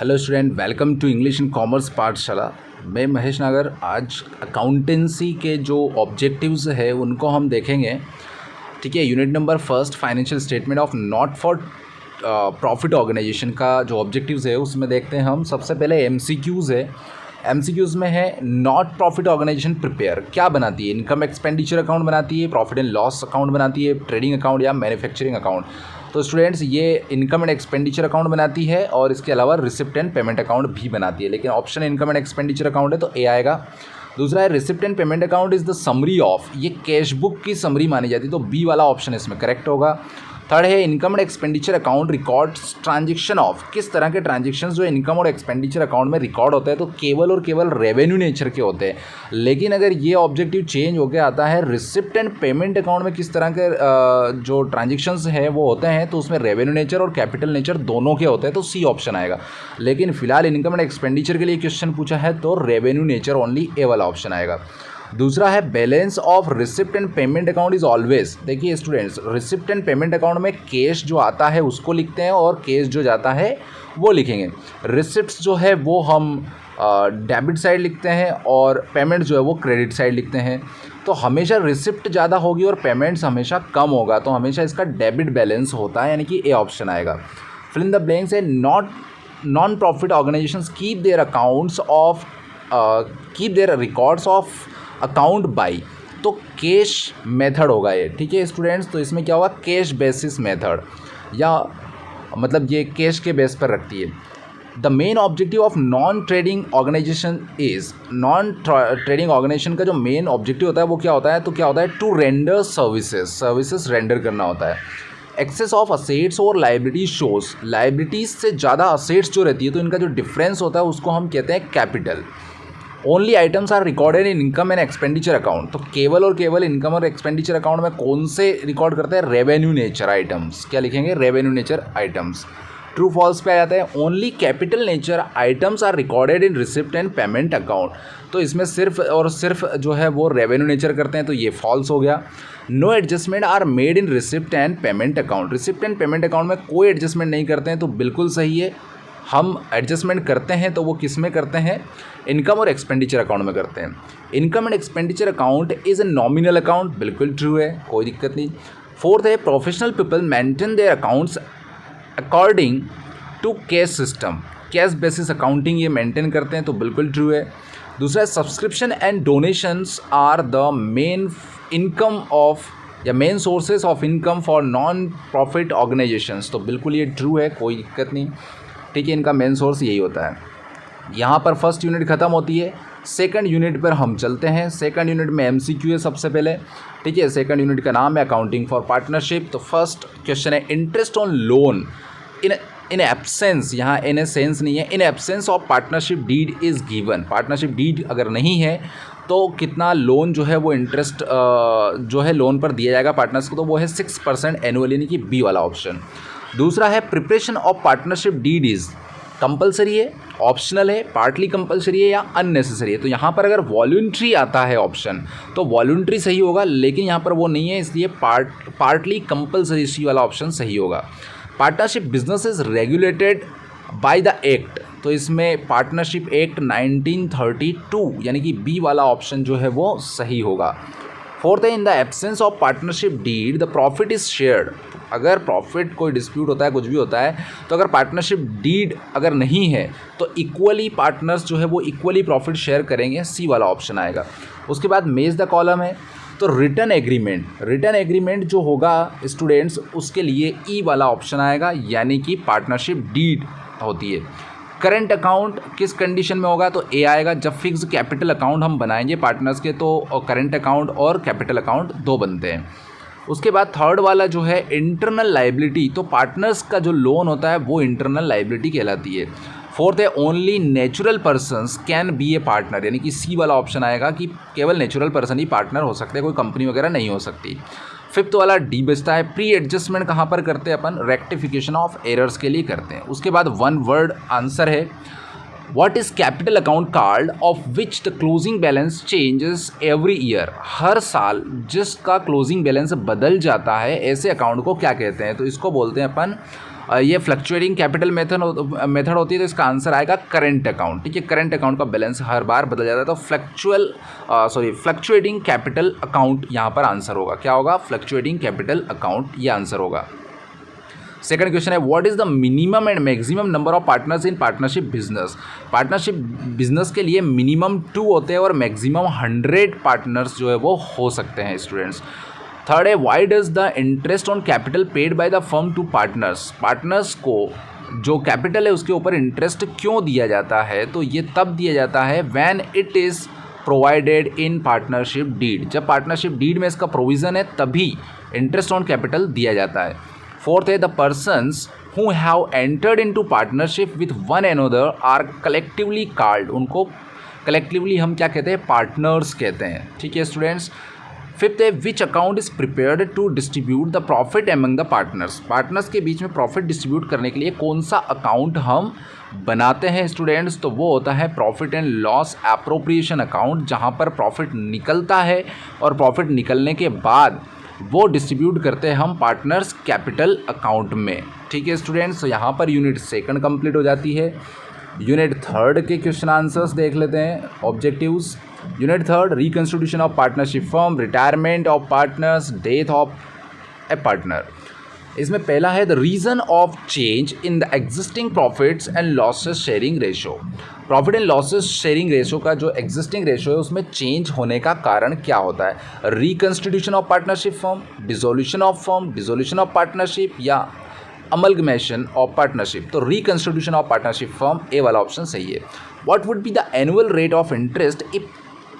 Hello student, welcome to English and commerce Pathshala. मैं महेश नागर। आज अकाउंटेंसी के जो ऑब्जेक्टिव्स है उनको हम देखेंगे। ठीक है, unit number first financial statement of not for profit organisation का जो ऑब्जेक्टिव्स है उसमें देखते हैं हम। सबसे पहले एमसीक्यूज़ है। एमसीक्यूज़ में है नॉट प्रॉफिट ऑर्गेनाइजेशन प्रिपेयर क्या बनाती है? इनकम एक्सपेंडिचर अकाउंट बनाती है, प्रॉफिट एंड लॉस अकाउंट बनाती है, ट्रेडिंग अकाउंट या मैन्युफैक्चरिंग अकाउंट। तो स्टूडेंट्स, ये इनकम एंड एक्सपेंडिचर अकाउंट बनाती है और इसके अलावा रिसिप्ट एंड पेमेंट अकाउंट भी बनाती है, लेकिन option income and expenditure account है तो ए आएगा। दूसरा है receipt and payment account is the summary of, ये कैश बुक की समरी मानी जाती है तो बी वाला ऑप्शन इसमें करेक्ट होगा। थर्ड है income and expenditure account records transaction of, किस तरह के ट्रांजेक्शन्स जो इनकम और एक्सपेंडिचर अकाउंट में रिकॉर्ड होते हैं तो केवल और केवल रेवेन्यू नेचर के होते हैं। लेकिन अगर ये ऑब्जेक्टिव चेंज होकर आता है रिसिप्ट एंड पेमेंट अकाउंट में किस तरह के जो ट्रांजेक्शन्स हैं वो होते हैं तो उसमें रेवेन्यू नेचर और कैपिटल नेचर दोनों के होते हैं तो सी ऑप्शन आएगा। लेकिन फिलहाल इनकम एंड एक्सपेंडिचर के लिए क्वेश्चन पूछा है तो रेवेन्यू नेचर ओनली ए वाला ऑप्शन आएगा। दूसरा है balance of receipt and payment account is always. देखिए students, receipt and payment account में कैश जो आता है उसको लिखते हैं और कैश जो जाता है वो लिखेंगे। रिसिप्ट्स जो है वो हम डेबिट साइड लिखते हैं और पेमेंट जो है वो क्रेडिट साइड लिखते हैं। तो हमेशा रिसिप्ट ज़्यादा होगी और पेमेंट्स हमेशा कम होगा तो हमेशा इसका डेबिट बैलेंस होता है, यानी कि ए ऑप्शन आएगा। फिल इन द ब्लैंक्स है non profit organisations keep their accounts of keep their records of account by, तो कैश मेथड होगा ये। ठीक है स्टूडेंट्स, तो इसमें क्या होगा कैश बेसिस मेथड, या मतलब ये कैश के बेस पर रखती है। The main objective of non trading organisation is, non trading organisation का जो मेन ऑब्जेक्टिव होता है वो क्या होता है? तो क्या होता है टू रेंडर सर्विसेज रेंडर करना होता है। एक्सेस ऑफ असेट्स और लाइबिलिटीज शोज, लाइबिलिटीज़ से ज़्यादा असेट्स जो रहती है तो इनका जो डिफरेंस होता है उसको हम कहते हैं capital. Only items are recorded in income and expenditure account, तो केवल और केवल इनकम और एक्सपेंडिचर अकाउंट में कौन से रिकॉर्ड करते हैं? Revenue nature items. क्या लिखेंगे? Revenue nature items. True false पे आ जाता है only capital nature items are recorded in receipt and payment account, तो इसमें सिर्फ और सिर्फ जो है वो रेवेन्यू नेचर करते हैं तो ये फॉल्स हो गया। No adjustment are made in receipt and payment account, receipt and payment account में कोई एडजस्टमेंट नहीं करते हैं तो बिल्कुल सही है। हम एडजस्टमेंट करते हैं तो वो किस में करते हैं? इनकम और एक्सपेंडिचर अकाउंट में करते हैं। Income and expenditure account is a nominal account, बिल्कुल ट्रू है, कोई दिक्कत नहीं। फोर्थ है professional people maintain their accounts according to cash system, cash basis accounting ये मेंटेन करते हैं तो बिल्कुल ट्रू है। दूसरा है subscription and donations are the main income of या main sources of income for non profit organisations, तो बिल्कुल ये ट्रू है, कोई दिक्कत नहीं। ठीक है, इनका मेन सोर्स यही होता है। यहाँ पर फर्स्ट यूनिट ख़त्म होती है। सेकंड यूनिट पर हम चलते हैं। सेकंड यूनिट में एमसीक्यू है सबसे पहले। ठीक है, सेकंड यूनिट का नाम है अकाउंटिंग फॉर पार्टनरशिप। तो फर्स्ट क्वेश्चन है interest on loan in absence, यहाँ इन ए सेंस नहीं है, in absence of partnership deed is given. Partnership deed अगर नहीं है तो कितना लोन जो है वो इंटरेस्ट जो है लोन पर दिया जाएगा पार्टनर्स को, तो वो है 6% एनुअल, यानी कि बी वाला ऑप्शन। दूसरा है preparation of partnership deed is compulsory है, ऑप्शनल है, पार्टली कंपलसरी है या अननेसेसरी है। तो यहाँ पर अगर वॉलंटरी आता है ऑप्शन तो वॉलंटरी सही होगा, लेकिन यहाँ पर वो नहीं है इसलिए पार्टली कंपलसरी सी वाला ऑप्शन सही होगा। Partnership business is regulated by the act, तो इसमें पार्टनरशिप एक्ट 1932 यानी कि बी वाला ऑप्शन जो है वो सही होगा। फोर्थ है in the absence of partnership did the profit is shared, अगर प्रॉफिट कोई डिस्प्यूट होता है कुछ भी होता है तो अगर पार्टनरशिप डीड अगर नहीं है तो इक्वली पार्टनर्स जो है वो इक्वली प्रॉफिट शेयर करेंगे, सी वाला ऑप्शन आएगा। उसके बाद मेज द कॉलम है, तो रिटर्न एग्रीमेंट जो होगा स्टूडेंट्स उसके लिए ई वाला ऑप्शन आएगा, यानी कि पार्टनरशिप डीड होती है। करंट अकाउंट किस कंडीशन में होगा? तो ए आएगा, जब फिक्स कैपिटल अकाउंट हम बनाएंगे पार्टनर्स के तो करंट अकाउंट और कैपिटल अकाउंट दो बनते हैं। उसके बाद थर्ड वाला जो है इंटरनल लाइबिलिटी, तो पार्टनर्स का जो लोन होता है वो इंटरनल लाइबिलिटी कहलाती है। फोर्थ है only natural persons can be A partner, यानी कि सी वाला ऑप्शन आएगा कि केवल नेचुरल पर्सन ही पार्टनर हो सकते हैं, कोई कंपनी वगैरह नहीं हो सकती। फिफ्थ वाला डी बचता है, प्री एडजस्टमेंट कहाँ पर करते हैं अपन? रेक्टिफिकेशन ऑफ एरर्स के लिए करते हैं। उसके बाद वन वर्ड आंसर है what is capital account card of which the closing balance changes every year, हर साल जिसका क्लोजिंग बैलेंस बदल जाता है ऐसे अकाउंट को क्या कहते हैं? तो इसको बोलते हैं अपन ये फ्लक्चुएटिंग कैपिटल मेथड होती है, तो इसका आंसर आएगा करंट अकाउंट। ठीक है, करंट अकाउंट का बैलेंस हर बार बदल जाता है, तो फ्लक्चुएटिंग कैपिटल अकाउंट यहाँ पर आंसर होगा। क्या होगा? फ्लक्चुएटिंग कैपिटल अकाउंट, ये आंसर होगा। सेकंड क्वेश्चन है, what is the minimum and maximum number of partners in partnership business. Partnership business के लिए मिनिमम 2 होते हैं और मैक्सिमम 100 पार्टनर्स जो है वो हो सकते हैं स्टूडेंट्स। थर्ड है, why does the interest on capital paid by the firm to partners. Partners को जो कैपिटल है उसके ऊपर इंटरेस्ट क्यों दिया जाता है? तो ये तब दिया जाता है when it is provided in partnership deed. जब पार्टनरशिप डीड में इसका प्रोविज़न है तभी इंटरेस्ट ऑन कैपिटल दिया जाता है। फोर्थ है, the persons who have entered into partnership with one another are collectively called. उनको कलेक्टिवली हम क्या कहते हैं? पार्टनर्स कहते हैं। ठीक है स्टूडेंट्स। फिफ्थ है, which account is prepared to distribute the profit among the partners. Partners के बीच में प्रॉफिट डिस्ट्रीब्यूट करने के लिए कौन सा अकाउंट हम बनाते हैं स्टूडेंट्स? तो वो होता है profit and loss appropriation account, जहाँ पर प्रॉफिट निकलता है और प्रॉफिट निकलने के बाद वो डिस्ट्रीब्यूट करते हैं हम पार्टनर्स कैपिटल अकाउंट में। ठीक है स्टूडेंट्स, तो यहाँ पर यूनिट सेकंड कंप्लीट हो जाती है। यूनिट थर्ड के क्वेश्चन आंसर्स देख लेते हैं, objectives. Unit third, reconstitution of partnership firm, retirement of partners, death of a partner. इसमें पहला है, the reason of change in the existing profits and losses sharing ratio. Profit and losses sharing ratio का जो existing ratio है उसमें change होने का कारण क्या होता है? Reconstitution of partnership firm, dissolution of firm, dissolution of partnership या अमलगमेशन ऑफ पार्टनरशिप। तो रिकंस्टिट्यूशन ऑफ पार्टनरशिप फर्म, ए वाला ऑप्शन सही है। What would be the annual rate of interest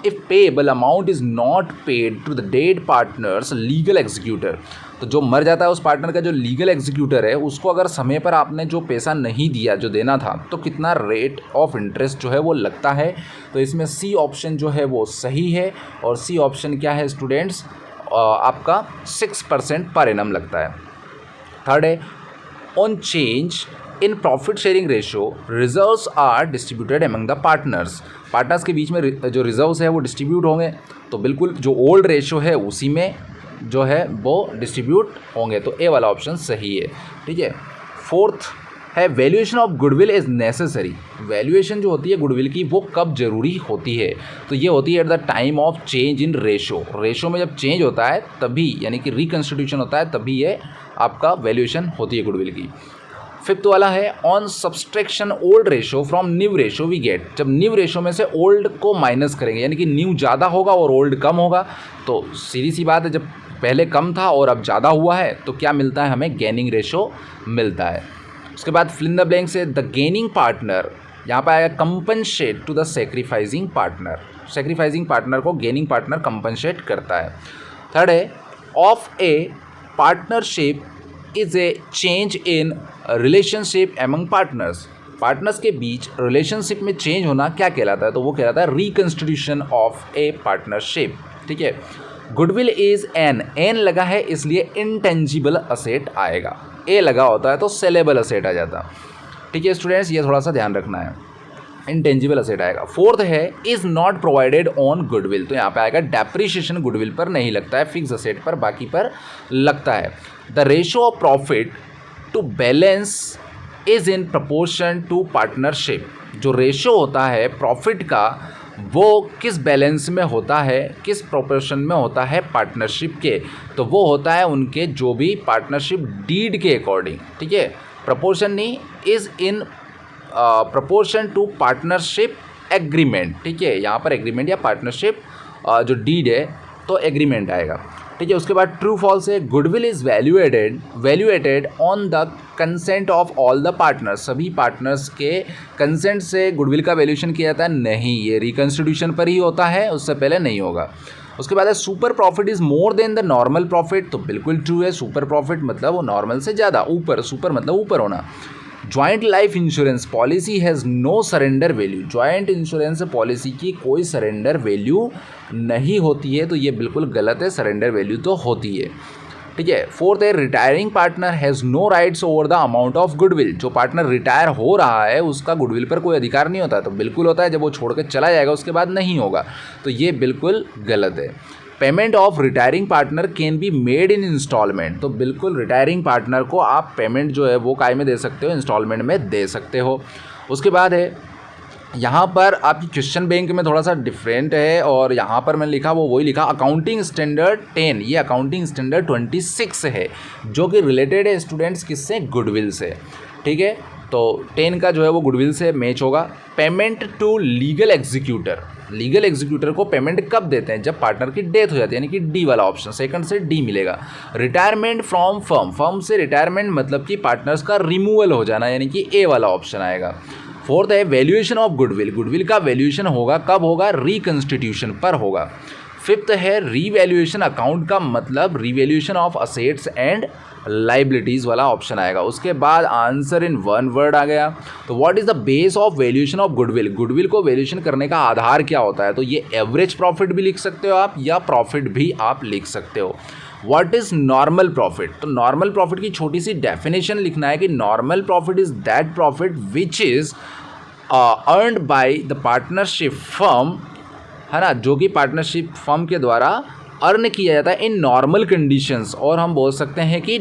if payable amount is not paid to the dead partner's legal executor। तो जो मर जाता है उस पार्टनर का जो लीगल एग्जीक्यूटर है उसको अगर समय पर आपने जो पैसा नहीं दिया जो देना था, तो कितना रेट ऑफ इंटरेस्ट जो है वो लगता है? तो इसमें सी ऑप्शन जो है वो सही है। और सी ऑप्शन क्या है स्टूडेंट्स? आपका 6% पर एनम लगता है। थर्ड है, on change in profit sharing ratio reserves are distributed among the partners. Partners के बीच में जो रिजर्व्स है वो डिस्ट्रीब्यूट होंगे, तो बिल्कुल जो ओल्ड रेशो है उसी में जो है वो डिस्ट्रीब्यूट होंगे, तो ए वाला ऑप्शन सही है। ठीक है। फोर्थ है, valuation of goodwill is necessary. Valuation जो होती है गुडविल की वो कब जरूरी होती है? तो ये होती है at the time of change in ratio. Ratio में जब चेंज होता है तभी, यानी कि रिकंस्टिट्यूशन होता है तभी ये आपका वैल्यूएशन होती है गुडविल की। फिफ्थ वाला है, on subtraction old ratio from new ratio we get. जब न्यू रेशो में से ओल्ड को माइनस करेंगे, यानी कि न्यू ज़्यादा होगा और ओल्ड कम होगा, तो सीधी सी बात है जब पहले कम था और अब ज़्यादा हुआ है तो क्या मिलता है हमें? गेनिंग रेशो मिलता है। उसके बाद फिल इन द ब्लैंक से, द गेनिंग पार्टनर, यहाँ पर आएगा compensate to the sacrificing partner. Sacrificing partner को गेनिंग पार्टनर कंपनसेट करता है। थर्ड है, of a partnership is a change in relationship among partners. Partners के बीच रिलेशनशिप में चेंज होना क्या कहलाता है? तो वो कहलाता है रिकंस्टिट्यूशन ऑफ ए पार्टनरशिप। ठीक है। गुडविल इज़ एन लगा है इसलिए इंटेंजिबल असेट आएगा, ए लगा होता है तो सेलेबल असेट आ जाता। ठीक है स्टूडेंट्स, ये थोड़ा सा ध्यान रखना है, इंटेंजिबल असेट आएगा। फोर्थ है, is not provided on goodwill. तो यहाँ पे आएगा डेप्रिशिएशन गुडविल पर नहीं लगता है, फिक्स असेट पर बाकी पर लगता है। The ratio of profit to balance is in proportion to partnership. जो रेशो होता है प्रॉफिट का वो किस बैलेंस में होता है, किस प्रोपोर्शन में होता है पार्टनरशिप के? तो वो होता है उनके जो भी पार्टनरशिप डीड के अकॉर्डिंग। ठीक है, प्रपोर्शन नहीं, is in proportion to partnership agreement. ठीक है, यहाँ पर एग्रीमेंट या पार्टनरशिप जो डीड है तो एग्रीमेंट आएगा। ठीक है। उसके बाद ट्रू फॉल्स है, goodwill is valuated on the consent of all the partners. सभी पार्टनर्स के कंसेंट से गुडविल का वैल्यूएशन किया जाता है? नहीं, ये रिकंस्टिट्यूशन पर ही होता है, उससे पहले नहीं होगा। उसके बाद है, super profit is more than the normal profit. तो बिल्कुल ट्रू है, सुपर प्रॉफिट मतलब वो नॉर्मल से ज़्यादा ऊपर, सुपर मतलब ऊपर होना। Joint life insurance policy has no surrender value. Joint insurance policy की कोई सरेंडर वैल्यू नहीं होती है, तो ये बिल्कुल गलत है, सरेंडर वैल्यू तो होती है। ठीक है। फोर्थ है, retiring partner has no rights over the amount of goodwill. जो पार्टनर रिटायर हो रहा है उसका गुडविल पर कोई अधिकार नहीं होता, तो बिल्कुल होता है, जब वो छोड़ कर चला जाएगा उसके बाद नहीं होगा, तो ये बिल्कुल गलत है। Payment of retiring partner can be made in instalment. तो बिल्कुल रिटायरिंग पार्टनर को आप पेमेंट जो है वो काय में दे सकते हो, इंस्टॉलमेंट में दे सकते हो। उसके बाद है यहाँ पर आपकी क्वेश्चन बैंक में थोड़ा सा डिफरेंट है, और यहाँ पर मैंने लिखा वो वही लिखा अकाउंटिंग स्टैंडर्ड 10, ये अकाउंटिंग स्टैंडर्ड 26 है, जो कि रिलेटेड है स्टूडेंट्स किससे, गुडविल से। ठीक है, तो 10 का जो है वो गुडविल से मैच होगा। Payment to legal executor, legal executor को पेमेंट कब देते हैं, जब पार्टनर की डेथ हो जाती है, यानी कि डी वाला ऑप्शन, सेकंड से डी मिलेगा। रिटायरमेंट फ्रॉम फर्म, फर्म से रिटायरमेंट मतलब कि पार्टनर्स का रिमूवल हो जाना, यानी कि ए वाला ऑप्शन आएगा। फोर्थ है वैल्यूएशन ऑफ गुडविल, गुडविल का वैल्यूएशन होगा कब होगा, रिकंस्टिट्यूशन पर होगा। फिफ्थ है रीवैल्यूएशन अकाउंट का मतलब revaluation of assets and liabilities वाला ऑप्शन आएगा। उसके बाद आंसर इन वन वर्ड आ गया। तो what is the base of valuation of goodwill, goodwill को वैल्यूएशन करने का आधार क्या होता है, तो ये एवरेज प्रॉफिट भी लिख सकते हो आप, या प्रॉफिट भी आप लिख सकते हो। व्हाट इज़ नॉर्मल प्रॉफिट, तो नॉर्मल प्रॉफिट की छोटी सी डेफिनेशन लिखना है कि normal profit is that profit which is earned by the partnership firm, है ना, जो कि पार्टनरशिप फर्म के द्वारा अर्न किया जाता है इन नॉर्मल कंडीशंस। और हम बोल सकते हैं कि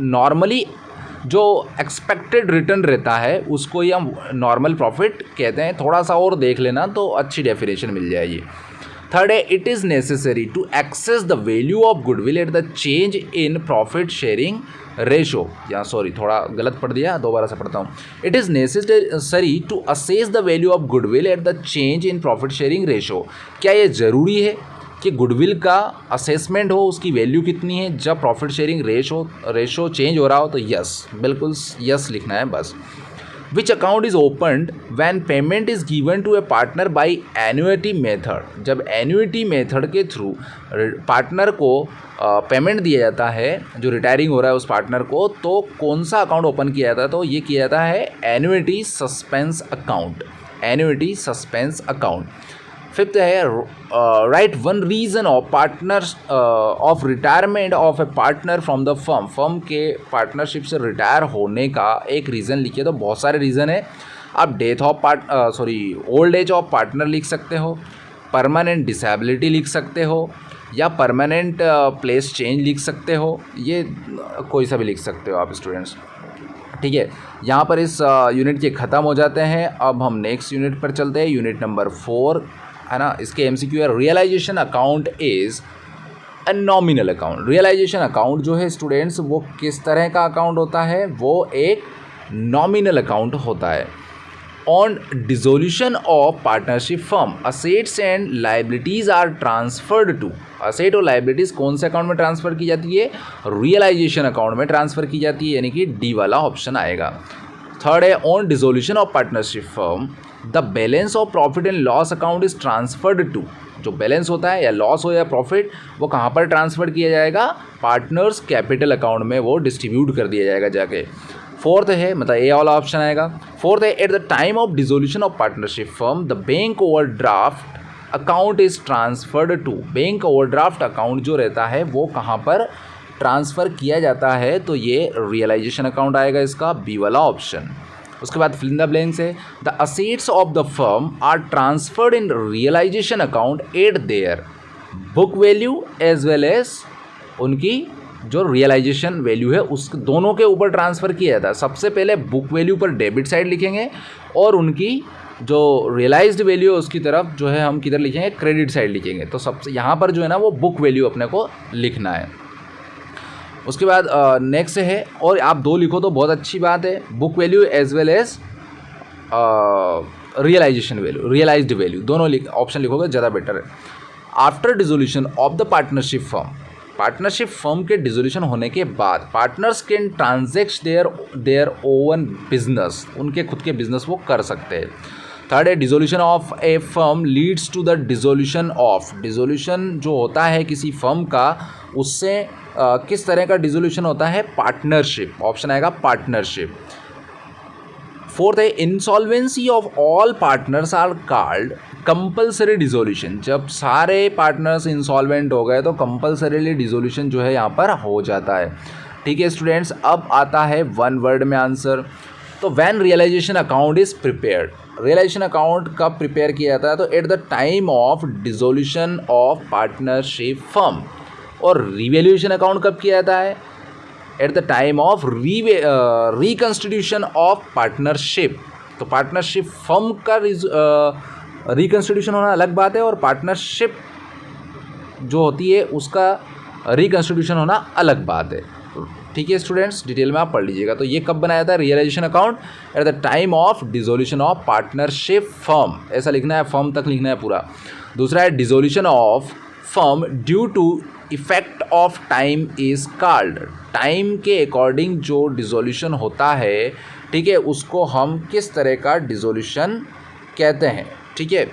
नॉर्मली जो एक्सपेक्टेड रिटर्न रहता है उसको ही हम नॉर्मल प्रॉफिट कहते हैं। थोड़ा सा और देख लेना तो अच्छी डेफिनेशन मिल जाएगी। थर्ड है it is necessary to access the value of goodwill at the change in profit sharing ratio, या सॉरी थोड़ा गलत पढ़ दिया, दोबारा से पढ़ता हूँ। It is necessary to assess the value of goodwill at the change in profit sharing ratio, क्या ये ज़रूरी है कि गुडविल का असेसमेंट हो, उसकी वैल्यू कितनी है जब प्रॉफिट शेयरिंग रेशो चेंज हो रहा हो, तो यस, बिल्कुल यस लिखना है बस। Which account is opened when payment is given to a partner by annuity method, जब एन्युटी मेथड के थ्रू पार्टनर को पेमेंट दिया जाता है, जो रिटायरिंग हो रहा है उस पार्टनर को, तो कौन सा अकाउंट ओपन किया जाता है, तो ये किया जाता है annuity suspense account, annuity suspense account. Fifth है write one reason of partners of retirement of a partner from the firm, firm के पार्टनरशिप से रिटायर होने का एक रीज़न लिखिए। तो बहुत सारे रीज़न है, आप death of old age of partner लिख सकते हो, परमानेंट डिसेबिलिटी लिख सकते हो, या परमानेंट प्लेस चेंज लिख सकते हो, ये कोई सा भी लिख सकते हो आप स्टूडेंट्स। ठीक है, यहाँ पर इस यूनिट के ख़त्म हो जाते हैं। अब हम नेक्स्ट यूनिट पर चलते हैं, यूनिट नंबर 4, है ना। इसके एमसीक्यू है realisation account is a nominal account. Realisation account जो है स्टूडेंट्स वो किस तरह का अकाउंट होता है, वो एक नॉमिनल अकाउंट होता है। On dissolution of partnership firm assets and liabilities are transferred to, asset और लाइबिलिटीज़ कौन से अकाउंट में ट्रांसफ़र की जाती है, रियलाइजेशन अकाउंट में ट्रांसफ़र की जाती है, यानी कि डी वाला ऑप्शन आएगा। थर्ड है on dissolution of partnership firm the balance of profit and loss account is transferred to, जो बैलेंस होता है या लॉस हो या प्रॉफिट वो कहाँ पर ट्रांसफ़र किया जाएगा, पार्टनर्स कैपिटल अकाउंट में वो डिस्ट्रीब्यूट कर दिया जाएगा जाके। फोर्थ है मतलब ए वाला ऑप्शन आएगा। फोर्थ है at the time of dissolution of partnership firm the bank overdraft account is transferred to, bank overdraft account जो रहता है वो कहाँ पर ट्रांसफ़र किया जाता है, तो ये रियलाइजेशन अकाउंट आएगा इसका, बी वाला ऑप्शन। उसके बाद फिल इन द ब्लैंक्स है the assets of the firm are transferred in realisation account at their book value as well as उनकी जो रियलाइजेशन वैल्यू है उस दोनों के ऊपर ट्रांसफ़र किया जाता है। सबसे पहले बुक वैल्यू पर डेबिट साइड लिखेंगे और उनकी जो रियलाइज्ड वैल्यू है उसकी तरफ जो है हम किधर लिखेंगे, क्रेडिट साइड लिखेंगे। तो सबसे यहाँ पर जो है ना वो बुक वैल्यू अपने को लिखना है। उसके बाद नेक्स्ट है, और आप दो लिखो तो बहुत अच्छी बात है, book value as well as realisation value, realised value दोनों ऑप्शन लिखोगे ज़्यादा बेटर है। After dissolution of the partnership firm, partnership firm के डिसोल्यूशन होने के बाद partners can transact their own business, उनके खुद के बिजनेस वो कर सकते हैं। थर्ड है dissolution of a firm leads to the dissolution of, dissolution जो होता है किसी फर्म का उससे किस तरह का डिसोल्यूशन होता है, पार्टनरशिप, ऑप्शन आएगा पार्टनरशिप। फोर्थ है insolvency of all partners are called compulsory dissolution, जब सारे पार्टनर्स इंसॉल्वेंट हो गए तो कंपल्सरीली डिसोल्यूशन जो है यहाँ पर हो जाता है। ठीक है स्टूडेंट्स, अब आता है वन वर्ड में आंसर। तो when realisation account is prepared, realisation account कब प्रिपेयर किया जाता है? तो at the time of dissolution of partnership firm. और रिवैल्यूएशन अकाउंट कब किया जाता है? At the time of reconstitution of partnership. तो पार्टनरशिप फर्म का रिकंस्टिट्यूशन होना अलग बात है, और पार्टनरशिप जो होती है उसका रिकंस्टिट्यूशन होना अलग बात है। ठीक है स्टूडेंट्स, डिटेल में आप पढ़ लीजिएगा। तो ये कब बनाया था? Realisation account at the time of dissolution of partnership firm, ऐसा लिखना है, फर्म तक लिखना है पूरा। दूसरा है dissolution of firm due to effect of time is called. Time के अकॉर्डिंग जो डिसोल्यूशन होता है, ठीक है, उसको हम किस तरह का डिसोल्यूशन कहते हैं? ठीक है,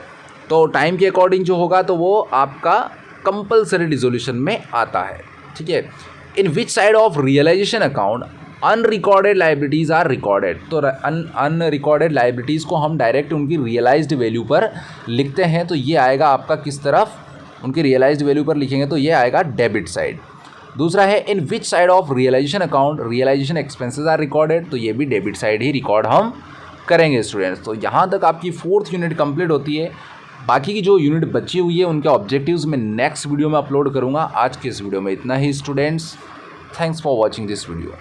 तो टाइम के अकॉर्डिंग जो होगा तो वो आपका कंपल्सरी डिसोल्यूशन में आता है। ठीक है, in which side of realisation account unrecorded liabilities are recorded. तो अनरिकॉर्डेड लाइबिलिटीज़ को हम डायरेक्ट उनकी रियलाइज्ड वैल्यू पर लिखते हैं, तो ये आएगा आपका किस तरफ? उनकी रियलाइज्ड वैल्यू पर लिखेंगे तो ये आएगा डेबिट साइड। दूसरा है in which side of realisation account realisation expenses are recorded, तो ये भी डेबिट साइड ही रिकॉर्ड हम करेंगे स्टूडेंट्स। तो यहाँ तक आपकी 4th यूनिट कंप्लीट होती है। बाकी की जो यूनिट बची हुई है उनके ऑब्जेक्टिव्स मैं नेक्स्ट वीडियो में अपलोड करूँगा। आज के इस वीडियो में इतना ही students. Thanks for watching this video.